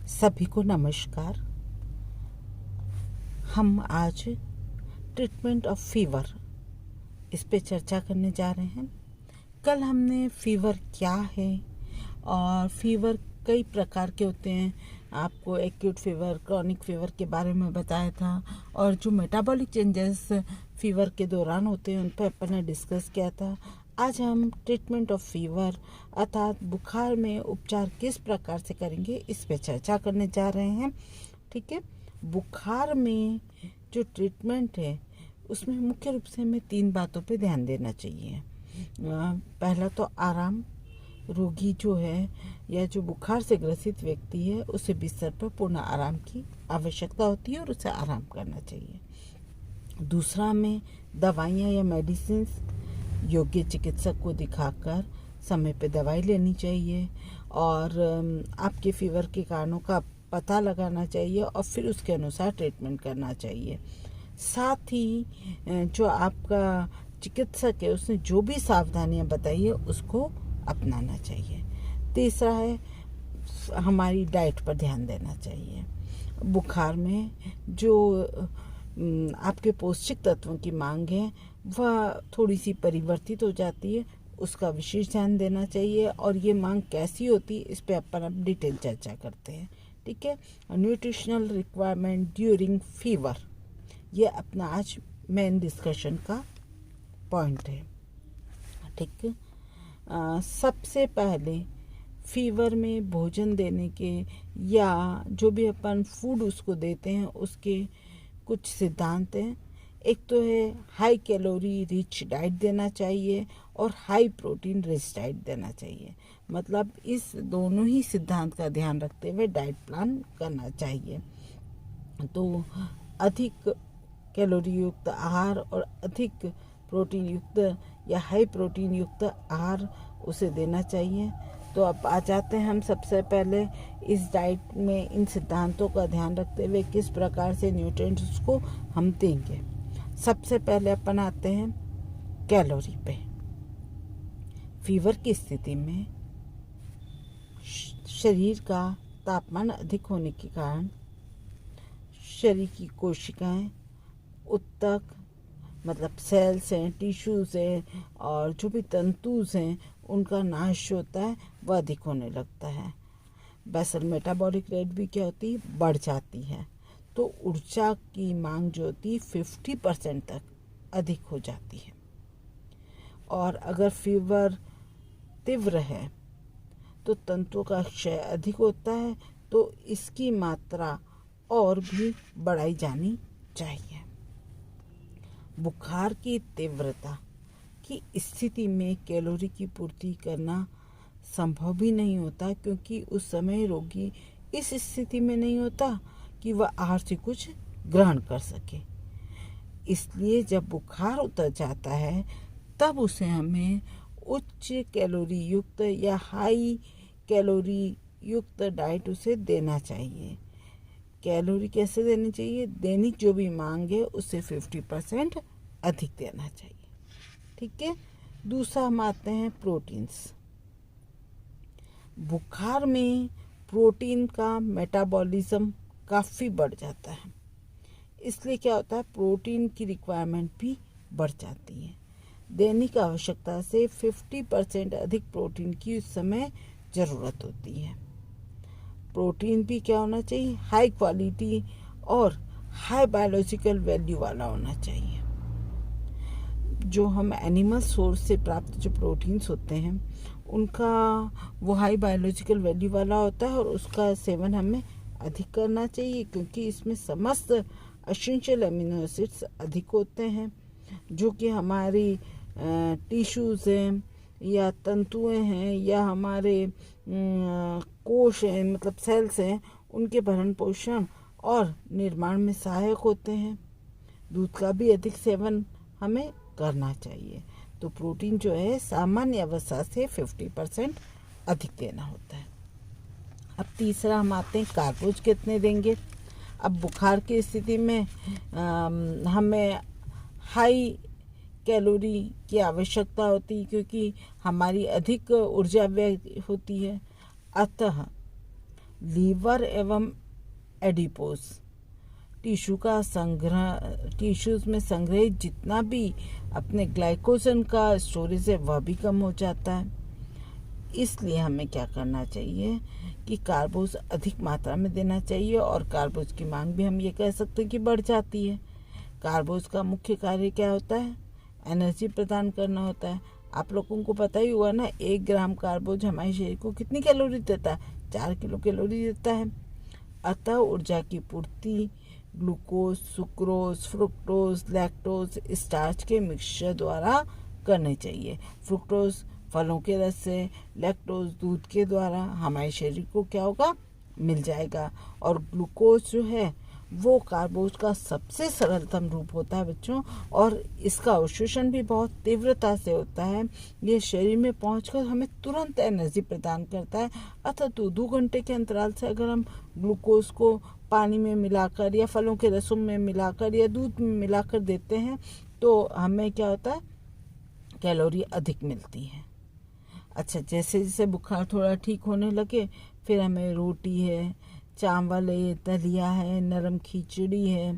सभी को नमस्कार। हम आज ट्रीटमेंट ऑफ फीवर इस पे चर्चा करने जा रहे हैं। कल हमने फीवर क्या है और फीवर कई प्रकार के होते हैं, आपको एक्यूट फीवर, क्रॉनिक फीवर के बारे में बताया था, और जो मेटाबॉलिक चेंजेस फीवर के दौरान होते हैं उन पर अपन ने डिस्कस किया था। आज हम ट्रीटमेंट ऑफ फीवर अर्थात बुखार में उपचार किस प्रकार से करेंगे इस पे चर्चा करने जा रहे हैं। ठीक है, बुखार में जो ट्रीटमेंट है उसमें मुख्य रूप से हमें 3 बातों पे ध्यान देना चाहिए। पहला तो आराम। रोगी जो है या जो बुखार से ग्रसित व्यक्ति है उसे बिस्तर पर पूर्ण आराम की आवश्यकता होती है और उसे आराम करना चाहिए। दूसरा, हमें दवाइयाँ या मेडिसिन योग्य चिकित्सक को दिखाकर समय पे दवाई लेनी चाहिए और आपके फीवर के कारणों का पता लगाना चाहिए और फिर उसके अनुसार ट्रीटमेंट करना चाहिए। साथ ही जो आपका चिकित्सक है उसने जो भी सावधानियां बताई है उसको अपनाना चाहिए। तीसरा है, हमारी डाइट पर ध्यान देना चाहिए। बुखार में जो आपके पौष्टिक तत्वों की मांग है वह थोड़ी सी परिवर्तित हो जाती है, उसका विशेष ध्यान देना चाहिए। और ये मांग कैसी होती है इस पे अपन अब डिटेल चर्चा करते हैं। ठीक है, न्यूट्रिशनल रिक्वायरमेंट ड्यूरिंग फीवर, ये अपना आज मेन डिस्कशन का पॉइंट है। ठीक है, सबसे पहले फीवर में भोजन देने के या जो भी अपन फूड उसको देते हैं उसके कुछ सिद्धांत हैं। एक तो है हाई कैलोरी रिच डाइट देना चाहिए और हाई प्रोटीन रिच डाइट देना चाहिए। मतलब इस दोनों ही सिद्धांत का ध्यान रखते हुए डाइट प्लान करना चाहिए। तो अधिक कैलोरी युक्त आहार और अधिक प्रोटीन युक्त या हाई प्रोटीन युक्त आहार उसे देना चाहिए। तो अब आ जाते हैं हम सबसे पहले इस डाइट में इन सिद्धांतों का ध्यान रखते हुए किस प्रकार से न्यूट्रिएंट्स को हम देंगे। सबसे पहले अपन आते हैं कैलोरी पे। फीवर की स्थिति में शरीर का तापमान अधिक होने के कारण शरीर की कोशिकाएं, उत्तक मतलब सेल्स हैं, टिश्यूज हैं और जो भी तंतुज हैं उनका नाश होता है, वह अधिक होने लगता है। बेसल मेटाबॉलिक रेट भी क्या होती है, बढ़ जाती है। तो ऊर्जा की मांग जो होती है 50% तक अधिक हो जाती है। और अगर फीवर तीव्र है तो तंतुओं का क्षय अधिक होता है, तो इसकी मात्रा और भी बढ़ाई जानी चाहिए। बुखार की तीव्रता की स्थिति में कैलोरी की पूर्ति करना संभव भी नहीं होता, क्योंकि उस समय रोगी इस स्थिति में नहीं होता कि वह आहार से कुछ ग्रहण कर सके। इसलिए जब बुखार उतर जाता है तब उसे हमें उच्च कैलोरी युक्त या हाई कैलोरी युक्त डाइट उसे देना चाहिए। कैलोरी कैसे देनी चाहिए, दैनिक जो भी मांग है उससे 50% अधिक देना चाहिए। ठीक है, दूसरा हम आते हैं प्रोटीन्स। बुखार में प्रोटीन का मेटाबॉलिज्म काफ़ी बढ़ जाता है, इसलिए क्या होता है, प्रोटीन की रिक्वायरमेंट भी बढ़ जाती है। दैनिक आवश्यकता से 50% अधिक प्रोटीन की उस समय ज़रूरत होती है। प्रोटीन भी क्या होना चाहिए, हाई क्वालिटी और हाई बायोलॉजिकल वैल्यू वाला होना चाहिए। जो हम एनिमल सोर्स से प्राप्त जो प्रोटीन्स होते हैं उनका वो हाई बायोलॉजिकल वैल्यू वाला होता है और उसका सेवन हमें अधिक करना चाहिए, क्योंकि इसमें समस्त एसेंशियल अमीनो एसिड्स अधिक होते हैं जो कि हमारी टिश्यूज़ हैं या तंतुएं हैं या हमारे कोश हैं, मतलब सेल्स हैं, उनके भरण पोषण और निर्माण में सहायक होते हैं। दूध का भी अधिक सेवन हमें करना चाहिए। तो प्रोटीन जो है सामान्य अवस्था से 50% अधिक देना होता है। अब तीसरा हम आते हैं कार्बोज कितने देंगे। अब बुखार की स्थिति में हमें हाई कैलोरी की आवश्यकता होती है, क्योंकि हमारी अधिक ऊर्जा व्यय होती है। अतः लीवर एवं एडिपोज टिश्यू का संग्रह, टिश्यूज में संग्रहित जितना भी अपने ग्लाइकोजन का स्टोरेज है वह भी कम हो जाता है। इसलिए हमें क्या करना चाहिए कि कार्बोज अधिक मात्रा में देना चाहिए, और कार्बोज की मांग भी हम ये कह सकते हैं कि बढ़ जाती है। कार्बोज का मुख्य कार्य क्या होता है? एनर्जी प्रदान करना होता है। आप लोगों को पता ही हुआ ना, 1 ग्राम कार्बोज हमारे शरीर को कितनी कैलोरी देता है? 4 किलो कैलोरी देता है। अतः ऊर्जा की पूर्ति glucose, sucrose, fructose, lactose, starch के मिक्सचर द्वारा करनी चाहिए। फ्रुक्टोज फलों के रस से, लैक्टोज दूध के द्वारा हमारे शरीर को क्या होगा? मिल जाएगा। और ग्लूकोज जो है वो कार्बोज का सबसे सरलतम रूप होता है बच्चों, और इसका अवशोषण भी बहुत तीव्रता से होता है। ये शरीर में पहुंचकर हमें तुरंत एनर्जी प्रदान करता है। अतः 2 घंटे के अंतराल से अगर हम ग्लूकोज को पानी में मिलाकर या फलों के रसों में मिलाकर या दूध में मिलाकर देते हैं तो हमें क्या होता है? कैलोरी अधिक मिलती है। अच्छा, जैसे जैसे बुखार थोड़ा ठीक होने लगे फिर हमें रोटी है, चावल है, दलिया है, नरम खिचड़ी है,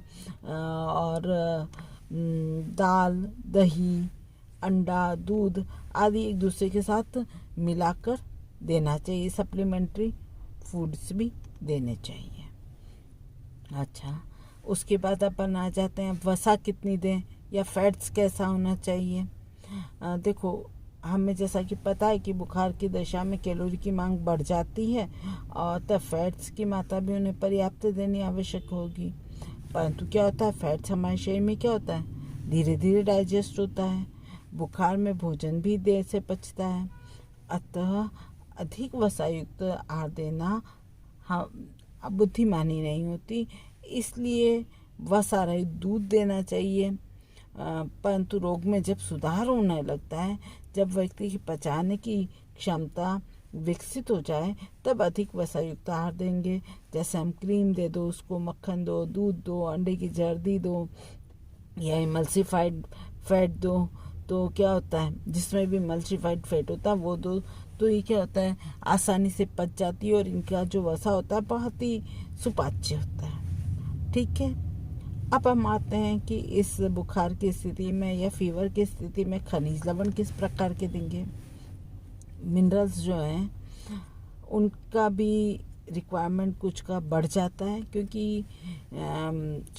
और दाल, दही, अंडा, दूध आदि एक दूसरे के साथ मिलाकर देना चाहिए। सप्लीमेंट्री फूड्स भी देने चाहिए। अच्छा, उसके बाद अपन आ जाते हैं वसा कितनी दें या फैट्स कैसा होना चाहिए। देखो, हमें जैसा कि पता है कि बुखार की दशा में कैलोरी की मांग बढ़ जाती है और तब फैट्स की मात्रा भी उन्हें पर्याप्त देनी आवश्यक होगी। परंतु क्या होता है, फैट्स हमारे शरीर में क्या होता है? धीरे धीरे डाइजेस्ट होता है। बुखार में भोजन भी देर से पचता है। अतः अधिक वसायुक्त आहार देना बुद्धिमानी नहीं होती। इसलिए वसा रहित दूध देना चाहिए। परंतु रोग में जब सुधार होने लगता है, जब व्यक्ति की पचाने की क्षमता विकसित हो जाए, तब अधिक वसायुक्त आहार देंगे। जैसे हम क्रीम दे दो उसको, मक्खन दो, दूध दो, अंडे की जर्दी दो या इमल्सिफाइड फैट दो। तो क्या होता है, जिसमें भी इमल्सिफाइड फैट होता है वो दो, तो ये क्या होता है, आसानी से पच जाती है और इनका जो वसा होता है बहुत ही सुपाच्य होता है। ठीक है, अब हम आते हैं कि इस बुखार की स्थिति में या फीवर की स्थिति में खनिज लवण किस प्रकार के देंगे। मिनरल्स जो हैं उनका भी रिक्वायरमेंट कुछ का बढ़ जाता है, क्योंकि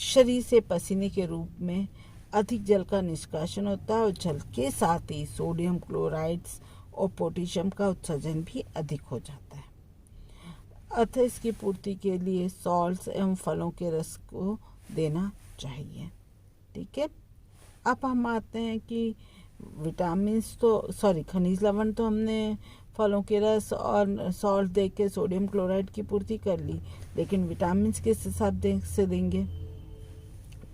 शरीर से पसीने के रूप में अधिक जल का निष्कासन होता है और जल के साथ ही सोडियम क्लोराइड्स और पोटेशियम का उत्सर्जन भी अधिक हो जाता है। अतः इसकी पूर्ति के लिए सॉल्ट्स एवं फलों के रस को देना चाहिए। ठीक है, अब हम आते हैं कि खनिज लवण तो हमने फलों के रस और सॉल्ट दे के सोडियम क्लोराइड की पूर्ति कर ली, लेकिन विटामिन किस हिसाब से देंगे।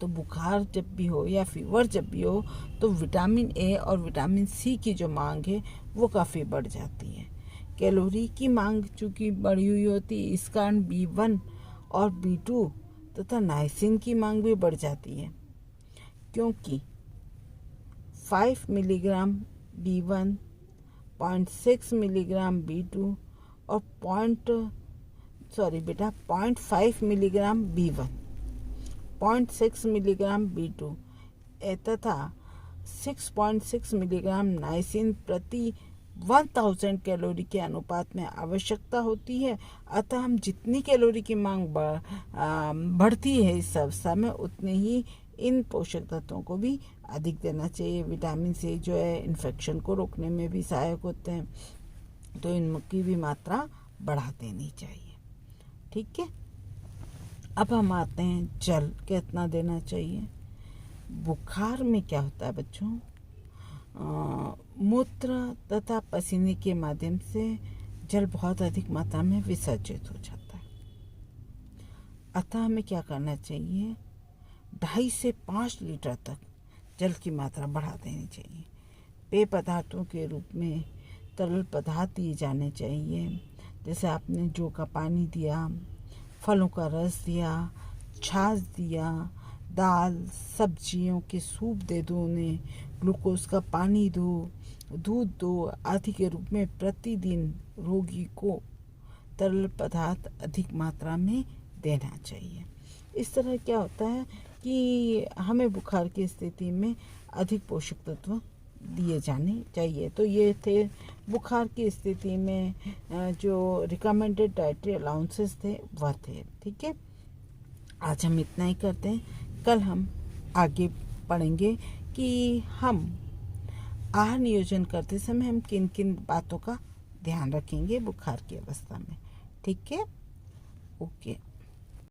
तो बुखार जब भी हो या फीवर जब भी हो तो विटामिन ए और विटामिन सी की जो मांग है वो काफ़ी बढ़ जाती है। कैलोरी की मांग चूँकि बढ़ी हुई होती है, इस कारण B1 और B2 तथा नाइसिन की मांग भी बढ़ जाती है, क्योंकि 5 मिलीग्राम B1, 0.6 मिलीग्राम B2 और 0.5 मिलीग्राम B1, 0.6 मिलीग्राम B2 तथा 6.6 मिलीग्राम नाइसिन प्रति 1000 कैलोरी के अनुपात में आवश्यकता होती है। अतः हम जितनी कैलोरी की मांग बढ़ती है इस अवस्था में, उतने ही इन पोषक तत्वों को भी अधिक देना चाहिए। विटामिन सी जो है इन्फेक्शन को रोकने में भी सहायक होते हैं, तो इनकी भी मात्रा बढ़ा देनी चाहिए। ठीक है, अब हम आते हैं जल कितना देना चाहिए। बुखार में क्या होता है बच्चों, मूत्र तथा पसीने के माध्यम से जल बहुत अधिक मात्रा में विसर्जित हो जाता है। अतः हमें क्या करना चाहिए, 2.5 से 5 लीटर तक जल की मात्रा बढ़ा देनी चाहिए। पेय पदार्थों के रूप में तरल पदार्थ दिए जाने चाहिए, जैसे आपने जो का पानी दिया, फलों का रस दिया, छाछ दिया, दाल सब्जियों के सूप दे दो, उन्हें ग्लूकोज का पानी दो, दूध दो आदि के रूप में प्रतिदिन रोगी को तरल पदार्थ अधिक मात्रा में देना चाहिए। इस तरह क्या होता है कि हमें बुखार की स्थिति में अधिक पोषक तत्व दिए जाने चाहिए। तो ये थे बुखार की स्थिति में जो रिकमेंडेड डाइटरी अलाउंसेस थे वह थे। ठीक है, आज हम इतना ही करते हैं। कल हम आगे पढ़ेंगे कि हम आहार नियोजन करते समय हम किन किन बातों का ध्यान रखेंगे बुखार की अवस्था में। ठीक है, ओके।